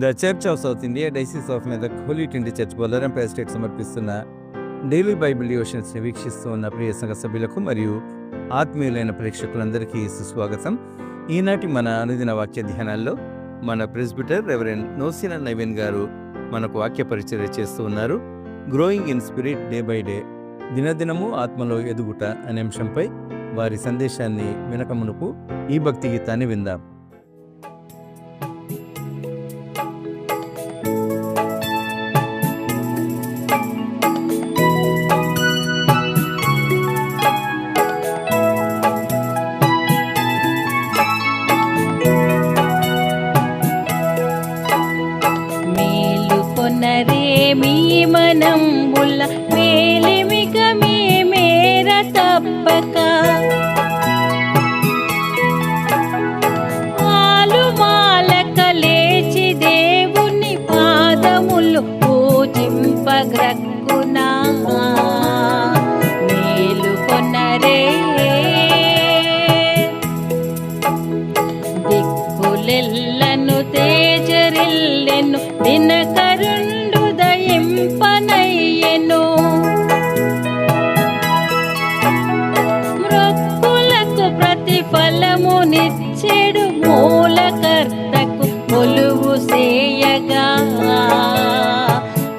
The Church of South India diocese of Medak Holy Trinity Church Bollaram estate సమర్పిస్తున్న daily Bible డివోషన్స్ని వీక్షిస్తూ ఉన్న ప్రియ సంఘ సభ్యులకు మరియు ఆత్మీయులైన ప్రేక్షకులందరికీ సుస్వాగతం. ఈనాటి మన అనుదిన వాక్య ధ్యానాల్లో మన ప్రెస్బిటర్ రెవరెండ్ నోసిన నవీన్ గారు మనకు వాక్య పరిచర్య చేస్తూ ఉన్నారు. Growing in spirit day by day, దినదినము ఆత్మలో ఎదుగుట అనే అంశంపై వారి సందేశాన్ని వినకమునుపు ఈ భక్తి గీతాన్ని విందాం. మీ మనంబుల మేలిమిక మీ మేర తప్పక ఆలుమాలక లేచి దేవుని పాదములు పూజింపగ్రక్కునా మేలుకొనరే దిక్కులెల్లను తేజరిల్లెను దినకరుండు దయింపనయ్యెను మృక్కులకు ప్రతిఫలమునిచ్చెడు మూలకర్తకు కొలువు సేయగా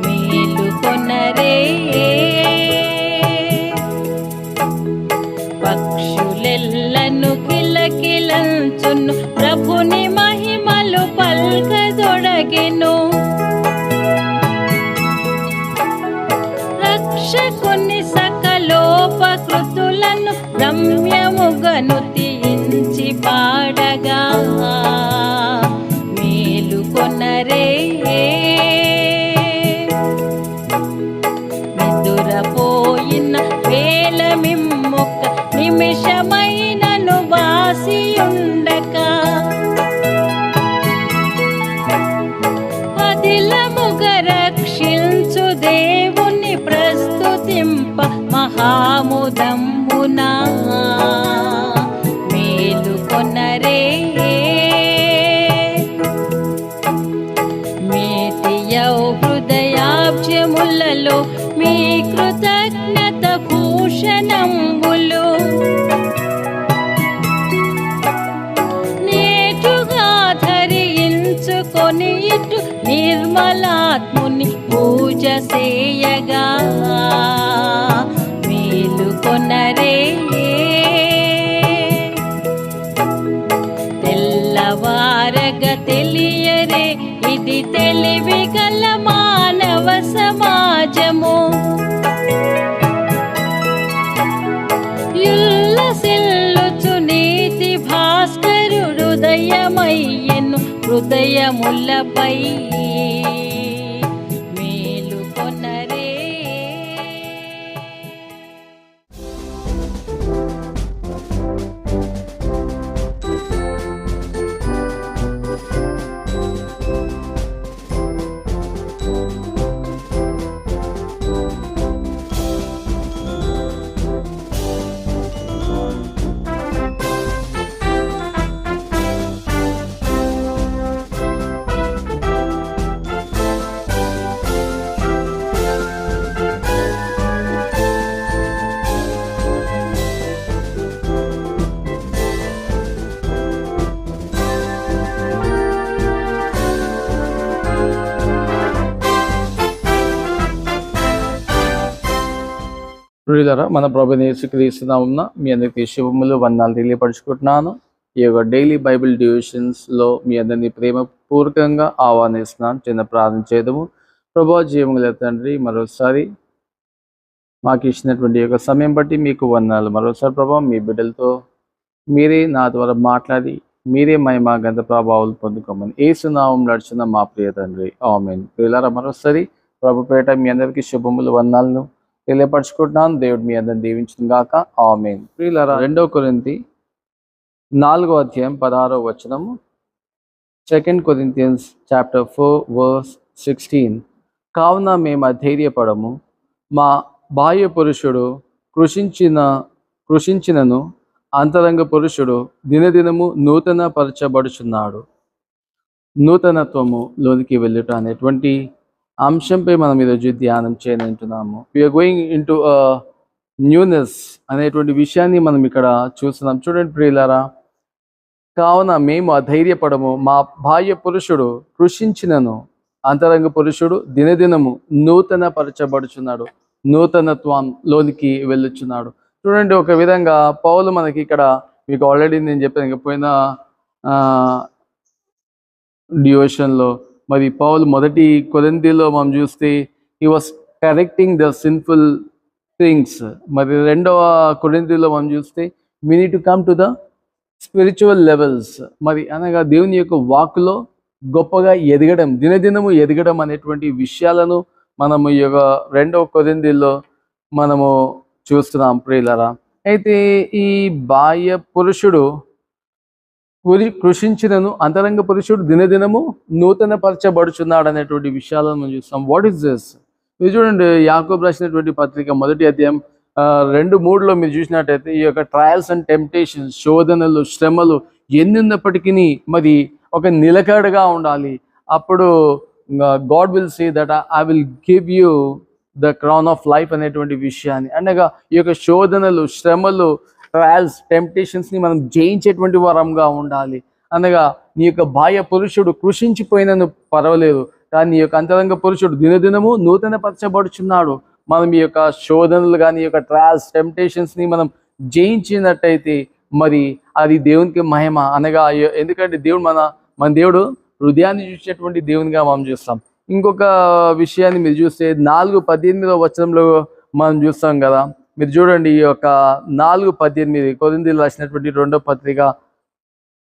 మేలుకొనరే పక్షులెల్లను కిలకిలంచును ప్రభుని మహిమలు పల్కదొడగెను రక్షకుని సకలోపకృతులను రమ్యముగను తీయించి పాడగా మేలుకొనరే నిదురపోయిన వేళ మిమ్మొక్క నిమిషమైనను వాసియుండక అదిలముగ రక్షించు దేవుని ప్రస్తుతింప మహాముదంబునా మేలుకొనరే మేటియౌ హృదయాబ్జములలో మీ కృతజ్ఞత భూషణంబులు నేటుగా ధరించుకొని ఇటు నిర్మలాత్ముని పూజ సేయగా మేలుకొనరే తెల్లవారగ తెలియరే ఇది తెలివి గల మానవ సమాజము యుల్లసిల్లుచు నీతి భాస్కరుడు దయమయ్యెను హృదయములపై మేలుకొనరే. ప్రియులారా, మన ప్రభువైన యేసుక్రీస్తు నామమున మీ అందరికీ శుభములు వందనాలు తెలియపరుచుకుంటున్నాను. ఈ యొక్క డైలీ బైబిల్ డివిజన్స్లో మీ అందరినీ ప్రేమపూర్వకంగా ఆహ్వానిస్తున్నాను. చిన్న ప్రార్థన చేద్దాము. ప్రభువా, జీవముగల తండ్రి, మరోసారి మాకు ఇచ్చినటువంటి యొక్క సమయం బట్టి మీకు వందనాలు. మరోసారి ప్రభువా, మీ బిడ్డలతో మీరే నా ద్వారా మాట్లాడి మీరే మహిమ గంధ ప్రభావాలు పొందుకోమని యేసు నామములో నడుచున్న మా ప్రియ తండ్రి, ఆమేన్. ప్రియులారా, మరోసారి ప్రభుపేట మీ అందరికీ శుభములు వందనాలను తెలియపరచుకుంటున్నాను. దేవుడు మీ అందరిని దీవించును గాక, ఆమేన్. ప్రియులారా, 2 కొరింథీ 4:16 2 Corinthians chapter 4 verse 16. కావున మేము అధైర్యపడము, మా బాహ్య పురుషుడు కృషించినను అంతరంగ పురుషుడు దినదినము నూతన పరచబడుచున్నాడు. నూతనత్వము లోనికి వెళ్ళుట అనేటువంటి అంశంపై మనం ఈరోజు ధ్యానం చేయనంటున్నాము. We're going into newness అనేటువంటి విషయాన్ని మనం ఇక్కడ చూస్తున్నాం. చూడండి ప్రియులారా, కావున మేము అధైర్యపడము, మా బాహ్య పురుషుడు కృషించినను అంతరంగ పురుషుడు దినదినము నూతన పరచబడుచున్నాడు, నూతనత్వంలోనికి వెళ్ళుచున్నాడు. చూడండి, ఒక విధంగా పౌలు మనకి ఇక్కడ, మీకు ఆల్రెడీ నేను చెప్పాను పోయిన డివోషన్లో, మరి పౌలు మొదటి కొరింథీలో మనం చూస్తే he was correcting the sinful things. మరి రెండవ కొరింథీలో మనం చూస్తే we need to come to the spiritual levels. మరి అనగా దేవుని యొక్క వాక్కులో గొప్పగా ఎదగడం, దినదినము ఎదగడం అనేటువంటి విషయాలను మనము ఈ యొక్క రెండవ కొరింథీలో మనము చూస్తున్నాం ప్రియులారా. అయితే ఈ బాహ్య పురుషుడు కృషించినను అంతరంగ పురుషుడు దినదినము నూతన పరచబడుచున్నాడు అనేటువంటి విషయాలను మనం చూస్తాం. What is this? మీరు చూడండి, యాకోబు రాసినటువంటి పత్రిక 1వ అధ్యాయం 2:3లో మీరు చూసినట్టయితే ఈ యొక్క ట్రయల్స్ అండ్ టెంప్టేషన్స్, శోధనలు, శ్రమలు ఎన్ని ఉన్నప్పటికీ మరి ఒక నిలకడగా ఉండాలి. అప్పుడు God will say that I will give you the crown of life అనేటువంటి విషయాన్ని. అనగా ఈ యొక్క శోధనలు, శ్రమలు, ట్రయల్స్, టెంప్టేషన్స్ని మనం జయించేటువంటి వరంగా ఉండాలి. అనగా నీ యొక్క బాహ్య పురుషుడు కృషించిపోయినను పర్వాలేదు, కానీ నీ యొక్క అంతరంగ పురుషుడు దినదినము నూతన పరచబడుచున్నాడు. మనం ఈ యొక్క శోధనలు కానీ, ఈ యొక్క ట్రయల్స్, టెంప్టేషన్స్ని మనం జయించినట్టయితే మరి అది దేవునికి మహిమ. అనగా ఎందుకంటే మన దేవుడు హృదయాన్ని చూసేటువంటి దేవునిగా మనం చూస్తాం. ఇంకొక విషయాన్ని మీరు చూస్తే 4:18 వచనంలో మనం చూస్తాం కదా. మీరు చూడండి, ఈ యొక్క 4:18 కొరింథీయులకు రాసినటువంటి 2వ పత్రిక,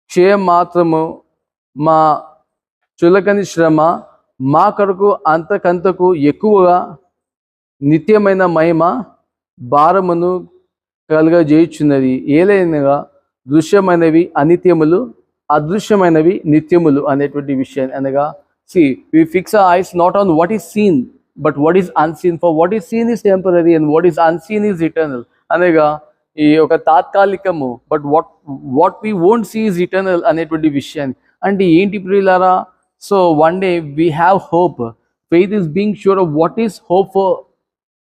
క్షయం మాత్రము మా చులకని శ్రమ మా కొరకు అంతకంతకు ఎక్కువగా నిత్యమైన మహిమ భారమును కలుగజేయుచున్నది. ఏలైనగా దృశ్యమైనవి అనిత్యములు, అదృశ్యమైనవి నిత్యములు అనేటువంటి విషయాన్ని. అనగా we fix our eyes not on what is seen but what is unseen, for what is seen is temporary and what is unseen is eternal. అనగా ఈ ఒక తాత్కాలికము, but what we won't see is eternal అనేటువంటి విషయాన్ని. అంటే ఏంటి ప్రియులారా? So one day we have hope. Faith is being sure of what is hope for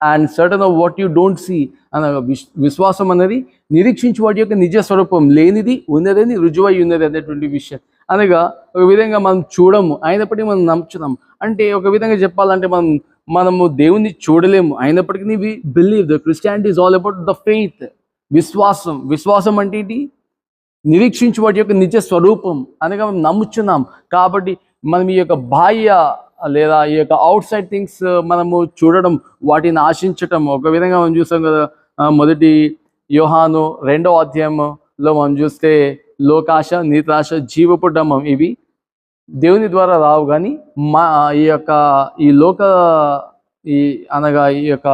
and certain of what you don't see. అనగా విశ్వాసం అనేది నిరీక్షించి వాటి యొక్క నిజ స్వరూపం, లేనిది ఉన్నదని రుజువై ఉన్నది అనేటువంటి విషయం. అనగా ఒక విధంగా మనం చూడము, అయినప్పటికీ మనం నమ్ముచున్నాం. అంటే ఒక విధంగా చెప్పాలంటే మనము దేవుణ్ణి చూడలేము, అయినప్పటికీ we believe. The Christianity is all about the faith. విశ్వాసం అంటే ఏంటి? నిరీక్షించి వాటి యొక్క నిజ స్వరూపం. అనగా మనం నమ్ముచున్నాం కాబట్టి మనం ఈ యొక్క బాహ్య లేదా ఈ యొక్క అవుట్ సైడ్ థింగ్స్ మనము చూడడం, వాటిని ఆశించటం. ఒక విధంగా మనం చూస్తాం కదా, మొదటి యోహాను 2వ అధ్యాయంలో మనం చూస్తే లోకాశ, నీతాశ, జీవపు డంబం ఇవి దేవుని ద్వారా రావు, కానీ అనగా ఈ యొక్క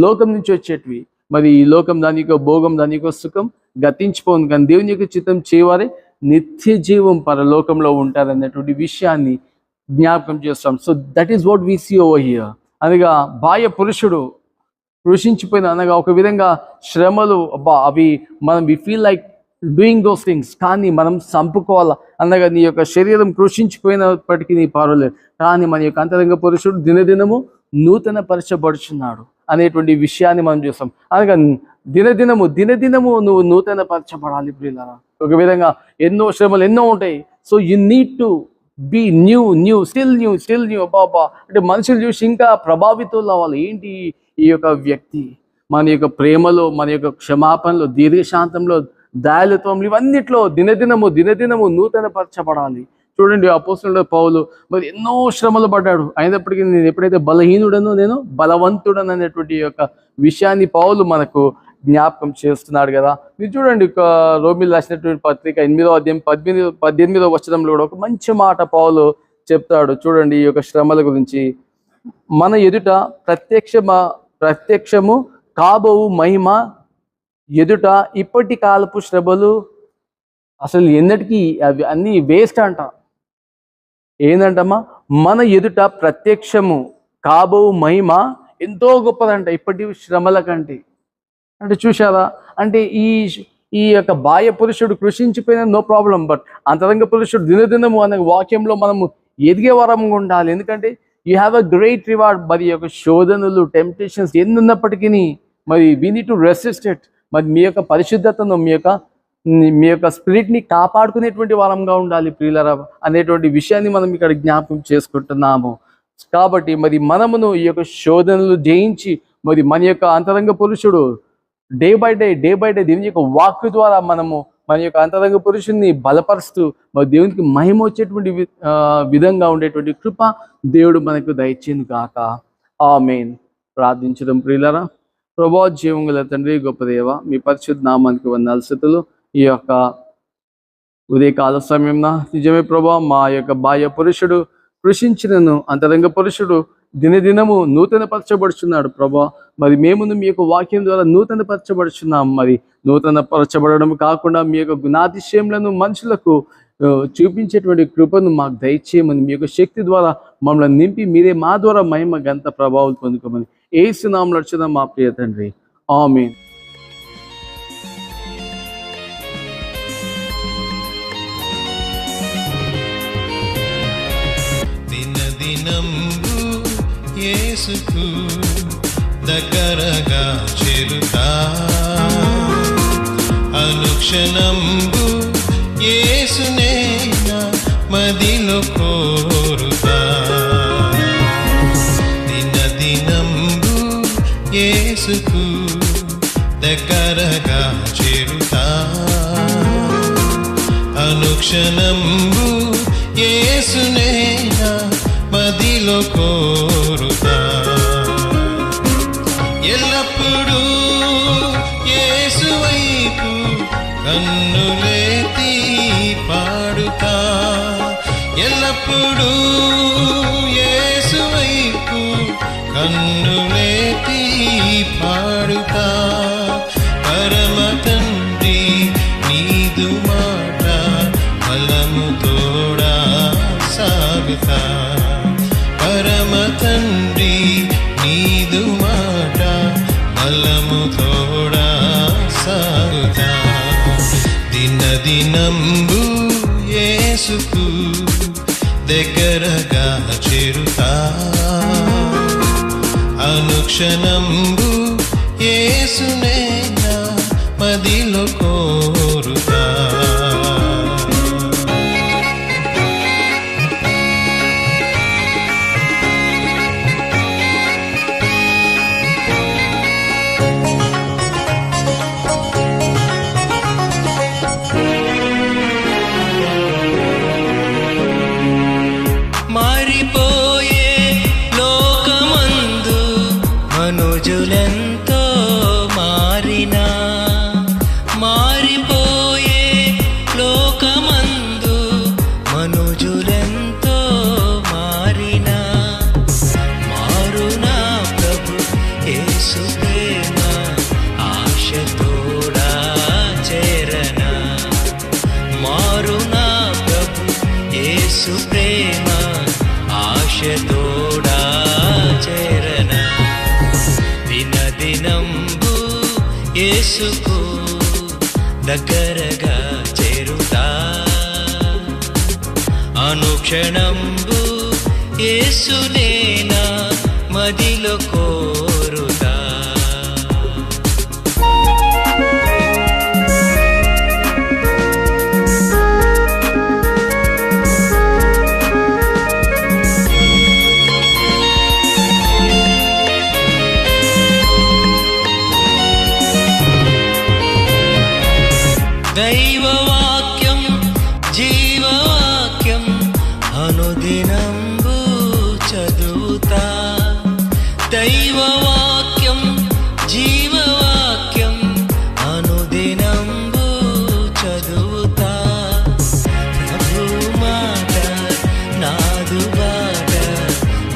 లోకం నుంచి వచ్చేటివి. మరి ఈ లోకం దాని యొక్క భోగం, దాని యొక్క సుఖం గతించిపోతుంది, కానీ దేవుని యొక్క చిత్తం చేయవారే నిత్య జీవం పరలోకంలో ఉంటారన్నటువంటి విషయాన్ని జ్ఞాపకం చేస్తాం. So that is what we see over here. అనగా బాహ్య పురుషుడు కృషించిపోయిన, అనగా ఒక విధంగా శ్రమలు, అవి మనం we feel like doing those things, కానీ మనం చంపుకోవాలా. అనగా నీ యొక్క శరీరం కృషించిపోయినప్పటికీ నీ పర్వాలేదు, కానీ మన యొక్క అంతరంగ పురుషుడు దినదినము నూతన పరచబడుచున్నాడు అనేటువంటి విషయాన్ని మనం చూస్తాం. అనగా దినదినము నువ్వు నూతన పరచబడాలి ప్రియులారా. ఒక విధంగా ఎన్నో శ్రమలు ఎన్నో ఉంటాయి. So you need to be new still new బాబా. అంటే మనుషులు చూసి ఇంకా ప్రభావితులు అవ్వాలి. ఏంటి ఈ యొక్క వ్యక్తి? మన యొక్క ప్రేమలో, మన యొక్క క్షమాపణలో, దీర్ఘశాంతంలో, దయాళుత్వంలో, ఇవన్నిట్లో దినదినము నూతన పరచబడాలి. చూడండి, అపోస్తలుడు పౌలు మరి ఎన్నో శ్రమలు పడ్డాడు, అయినప్పటికీ నేను ఎప్పుడైతే బలహీనుడనో నేను బలవంతుడను అనేటువంటి యొక్క విషయాన్ని పౌలు మనకు జ్ఞాపకం చేస్తున్నాడు కదా. మీరు చూడండి, రోమీయులకు రాసినటువంటి పత్రిక 8వ అధ్యాయం 18వ వచనంలో కూడా ఒక మంచి మాట పౌలు చెప్తాడు. చూడండి ఈ యొక్క శ్రమల గురించి. మన ఎదుట ప్రత్యక్షము కాబోవు మహిమ ఎదుట ఇప్పటి కాలపు శ్రమలు అసలు ఎన్నటికీ అవి అన్నీ వేస్ట్ అంట. ఏంటంటమ్మా? మన ఎదుట ప్రత్యక్షము కాబోవు మహిమ ఎంతో గొప్పదంట ఇప్పటి శ్రమల కంటే. అంటే చూసారా? అంటే ఈ యొక్క బాహ్య పురుషుడు కృషించిపోయిన నో ప్రాబ్లం, బట్ అంతరంగ పురుషుడు దినదినము అనే వాక్యంలో మనము ఎదిగే వరంగా ఉండాలి. ఎందుకంటే you have a great reward. మరి యొక్క శోధనలు, టెంప్టేషన్స్ ఎన్ని ఉన్నప్పటికీ మరి we need to resist it. మరి మీ యొక్క పరిశుద్ధతను, మీ యొక్క స్పిరిట్ని కాపాడుకునేటువంటి వారంగా ఉండాలి ప్రియులారా అనేటువంటి విషయాన్ని మనం ఇక్కడ జ్ఞాపకం చేసుకుంటున్నాము. కాబట్టి మరి మనమును ఈ యొక్క శోధనలు జయించి మరి మన యొక్క అంతరంగ పురుషుడు డే బై డే దేవుని యొక్క వాక్కు ద్వారా మనము మన యొక్క అంతరంగ పురుషుని బలపరుస్తూ మరి దేవునికి మహిమ వచ్చేటువంటి విధంగా ఉండేటువంటి కృప దేవుడు మనకు దయచేను గాక. ఆమేన్. ప్రార్థించడం ప్రియులారా. ప్రభువా, జీవం గల తండ్రి, గొప్ప దేవ, మీ పరిశుద్ధ నామానికి వందనాలు స్తుతులు. ఈ యొక్క ఉదయకాల సమయంలో నిజమే ప్రభువా, మా యొక్క బాహ్య పురుషుడు కృషించినను అంతరంగ పురుషుడు దినదినము నూతనపరచబడుచున్నాడు ప్రభువా. మరి మేమును మీ యొక్క వాక్యం ద్వారా నూతనపరచబడుచున్నాం. మరి నూతనపరచబడడం కాకుండా మీ యొక్క గుణాతిశయములను మనుషులకు చూపించేటువంటి కృపను మాకు దయచేయమని, మీ యొక్క శక్తి ద్వారా మమ్మల్ని నింపి మీరే మా ద్వారా మహిమ గంత ప్రభావం పొందుకోమని యేసు నామములో అడుగుచున్నాం మా ప్రియ తండ్రి. ఆమేన్. దినదినంబు యేసుకు దగ్గరగా చేరుతా, అనుక్షణంబు యేసునే నా మదిలో కోరుతా. దినదినంబు యేసుకు దగ్గరగా చేరుతా, అనుక్షణంబు యేసునే నా మదిలో కోరుతా. ఎల్లప్పుడూ యేసు వైపు కన్నులెత్తి పాడుతా, ఎల్లప్పుడూ యేసు వైపు కన్నులెత్తి పాడుతా. పరమ తండ్రి నీదు మాట బలము తోడా సాగుతా, పరమ తండ్రి నీదు మాట బలము తోడా సాగుతా. దినదినంబు యేసుకు దగ్గరగా చేరుతా, అనుక్షణంబు యేసునే నా మదిలో కోరుతా. మారిపోయే లోకమందు మనుజులెంతో మారినా, మారిపోయే లోకమందు మనుజులెంతో మారినా, మారునా ప్రభు యేసు ప్రేమ ఆశతోడా చేరనా, మారునా ప్రభు యేసు ప్రేమ ఆశతోడా చేరనా. దినదినంబు యేసుకు దగ్గరగా చేరుతా, అనుక్షణంబు యేసునే నా మదిలో కోరుతా. దైవవాక్యం జీవవాక్యం అనుదినంబు చదువుతా, దైవవాక్యం జీవవాక్యం అనుదినంబు చదువుతా. ప్రభు మాట నాదు బాట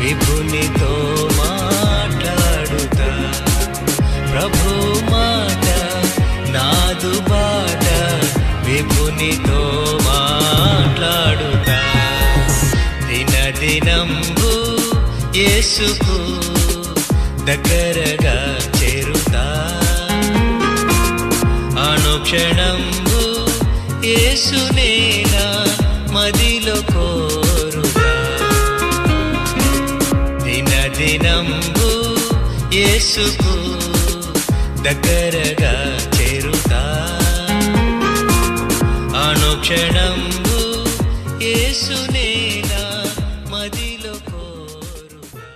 విభునితో మాట్లాడుతా, ప్రభు మాట నాదు బాట విభునితో మాట్లాడుతా. దినదినంబు యేసుకు దగ్గరగా చేరుతా, అనుక్ష అనుక్షణంబు యేసునేనా మదిలో కోరుగా దినదినంబు యేసుకు దగ్గరగా చేరుతా అనుక్షణంబు యేసునేనా మదిలో కోరుగా.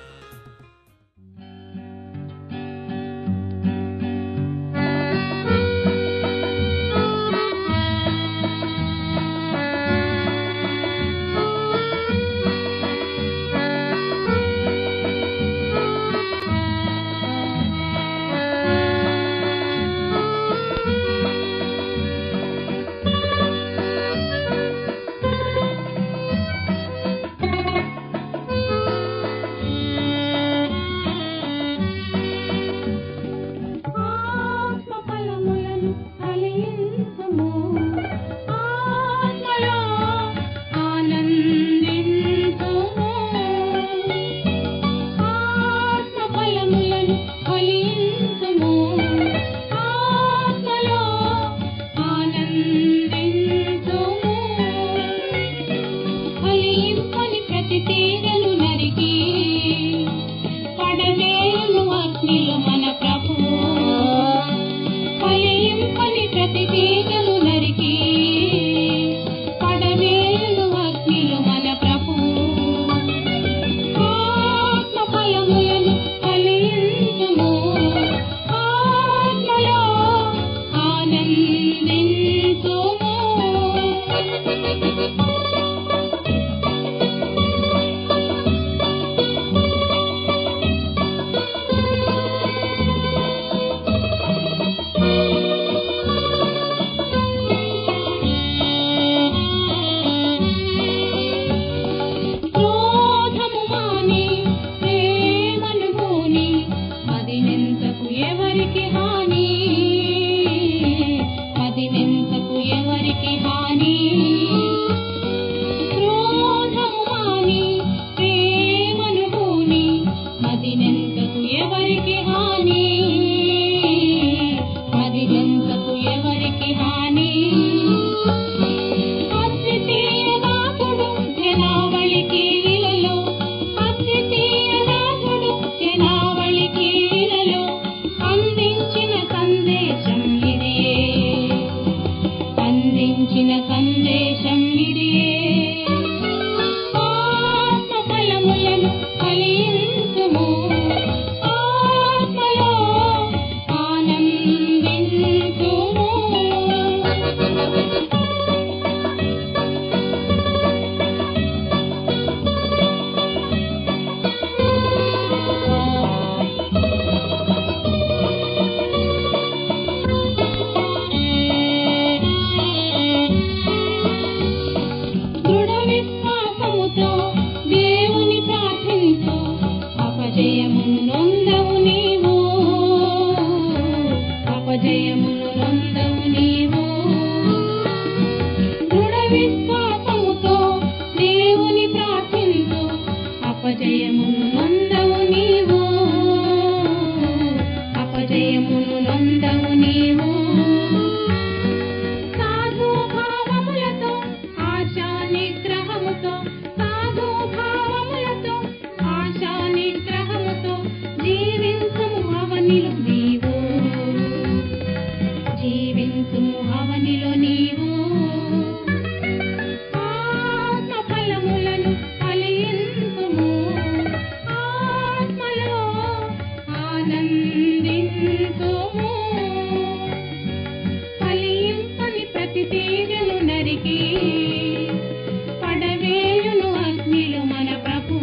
పడవేయును అగ్నిలో మన ప్రభు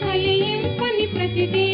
కలియింపని ప్రతిదీ